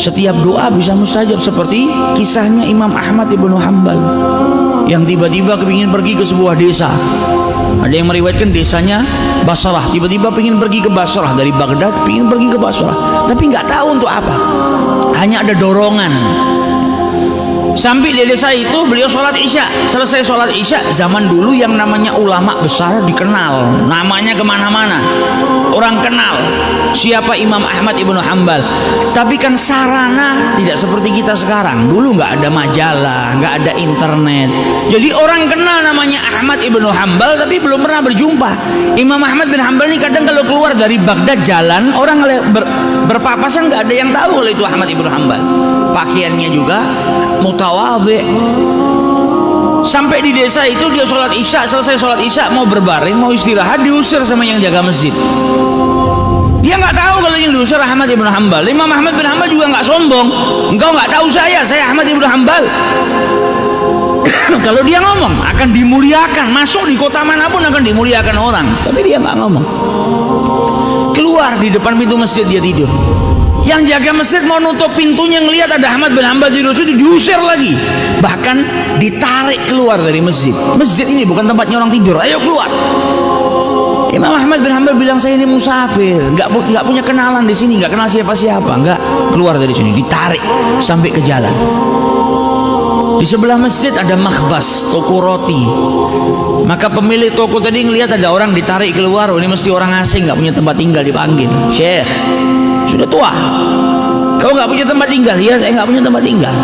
Setiap doa bisa mustajab, seperti kisahnya Imam Ahmad ibnu Hanbal yang tiba-tiba kepingin pergi ke sebuah desa. Ada yang meriwayatkan desanya Basrah, tiba-tiba pengen pergi ke Basrah dari Baghdad, pengen pergi ke Basrah, tapi nggak tahu untuk apa, hanya ada dorongan. Sampai di desa itu beliau sholat isya. Selesai sholat isya, zaman dulu yang namanya ulama besar dikenal, namanya kemana-mana, orang kenal siapa Imam Ahmad ibnu Hanbal. Tapi kan sarana tidak seperti kita sekarang. Dulu nggak ada majalah, nggak ada internet, jadi orang kenal namanya Ahmad ibnu Hanbal, tapi belum pernah berjumpa. Imam Ahmad bin Hanbal ini kadang kalau keluar dari Baghdad jalan, orang berpapasan, nggak ada yang tahu kalau itu Ahmad ibnu Hanbal. Pakaiannya juga mutawadhi. Sampai di desa itu dia sholat isya, selesai sholat isya mau berbaring, mau istirahat, diusir sama yang jaga masjid. Dia nggak tahu kalau yang diusir Ahmad ibnu Hanbal. Imam Ahmad bin Hanbal juga nggak sombong, engkau nggak tahu saya Ahmad ibnu Hanbal. Kalau dia ngomong akan dimuliakan, masuk di kota manapun akan dimuliakan orang, tapi dia nggak ngomong. Keluar di depan pintu masjid dia tidur. Yang jaga masjid mau nutup pintunya, ngelihat ada Ahmad bin Hanbal di situ, diusir lagi, bahkan ditarik keluar dari masjid. Masjid ini bukan tempatnya orang tidur, ayo keluar. Imam Ahmad bin Hanbal bilang, saya ini musafir, nggak punya kenalan di sini, nggak kenal siapa-siapa, nggak, keluar dari sini. Ditarik sampai ke jalan. Di sebelah masjid ada makhbas, toko roti. Maka pemilik toko tadi ngelihat ada orang ditarik keluar, oh, ini mesti orang asing, nggak punya tempat tinggal, dipanggil. Syekh, sudah tua, kau nggak punya tempat tinggal? Ya, saya nggak punya tempat tinggal.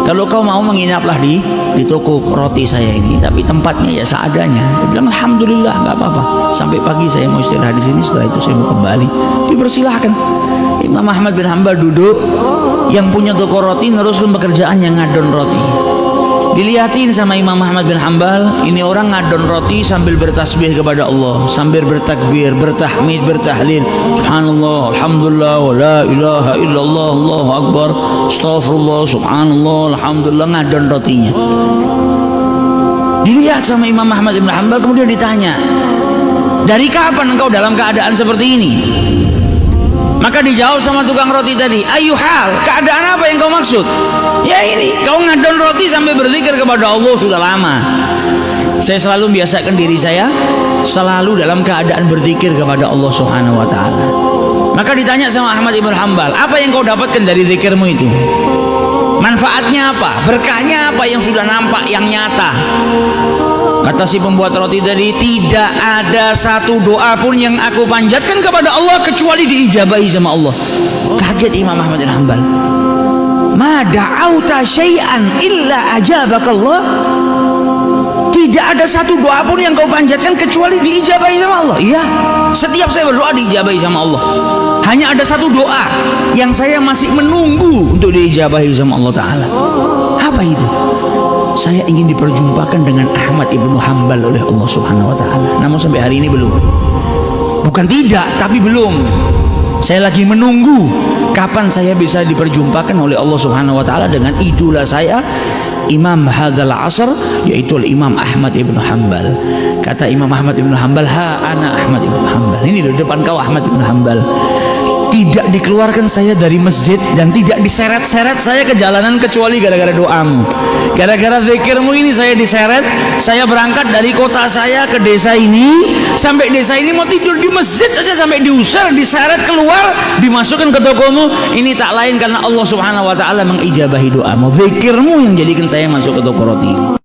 Kalau kau mau menginaplah di toko roti saya ini, tapi tempatnya ya seadanya. Dia bilang, alhamdulillah, nggak apa-apa. Sampai pagi saya mau istirahat di sini, setelah itu saya mau kembali. Dipersilahkan. Imam Ahmad bin Hanbal duduk, yang punya toko roti neruskan pekerjaan yang ngadon roti. Dilihatin sama Imam Ahmad bin Hanbal, ini orang ngadon roti sambil bertasbih kepada Allah, sambil bertakbir, bertahmid, bertahlil, subhanallah, alhamdulillah, wa la ilaha illallah, Allahu akbar, astaghfirullah, subhanallah, alhamdulillah, ngadon rotinya. Dilihat sama Imam Ahmad bin Hanbal, kemudian ditanya, dari kapan engkau dalam keadaan seperti ini? Maka dijawab sama tukang roti tadi, ayuhal, keadaan apa yang kau maksud? Ya ini, kau ngadon roti sampai berzikir kepada Allah sudah lama. Saya selalu biasakan diri saya selalu dalam keadaan berzikir kepada Allah Subhanahu wa ta'ala. Maka ditanya sama Ahmad ibn Hanbal, apa yang kau dapatkan dari zikirmu itu? Manfaatnya apa? Berkahnya apa yang sudah nampak, yang nyata? Kata si pembuat roti tadi, tidak ada satu doa pun yang aku panjatkan kepada Allah kecuali diijabahi sama Allah. Kaget Imam Ahmad bin Hanbal. Ma da'auta syai'an illa ajabakallah. Tidak ada satu doa pun yang kau panjatkan kecuali diijabahi sama Allah. Iya, setiap saya berdoa diijabahi sama Allah. Hanya ada satu doa yang saya masih menunggu untuk diijabahi sama Allah Ta'ala. Apa itu? Saya ingin diperjumpakan dengan Ahmad ibnu Hanbal oleh Allah Subhanahu wa ta'ala. Namun sampai hari ini belum. Bukan tidak, tapi belum. Saya lagi menunggu kapan saya bisa diperjumpakan oleh Allah Subhanahu wa ta'ala dengan idola saya, Imam hadzal asr, yaitu Imam Ahmad ibnu Hanbal. Kata Imam Ahmad ibnu Hanbal, ha ana Ahmad ibnu Hanbal. Ini di depan kau Ahmad ibnu Hanbal. Tidak dikeluarkan saya dari masjid dan tidak diseret-seret saya ke jalanan kecuali gara-gara doamu. Gara-gara zikirmu ini saya diseret. Saya berangkat dari kota saya ke desa ini, sampai desa ini mau tidur di masjid saja sampai diusir, diseret keluar, dimasukkan ke tokomu. Ini tak lain karena Allah Subhanahu wa ta'ala mengijabahi doamu. Zikirmu yang jadikan saya masuk ke toko roti.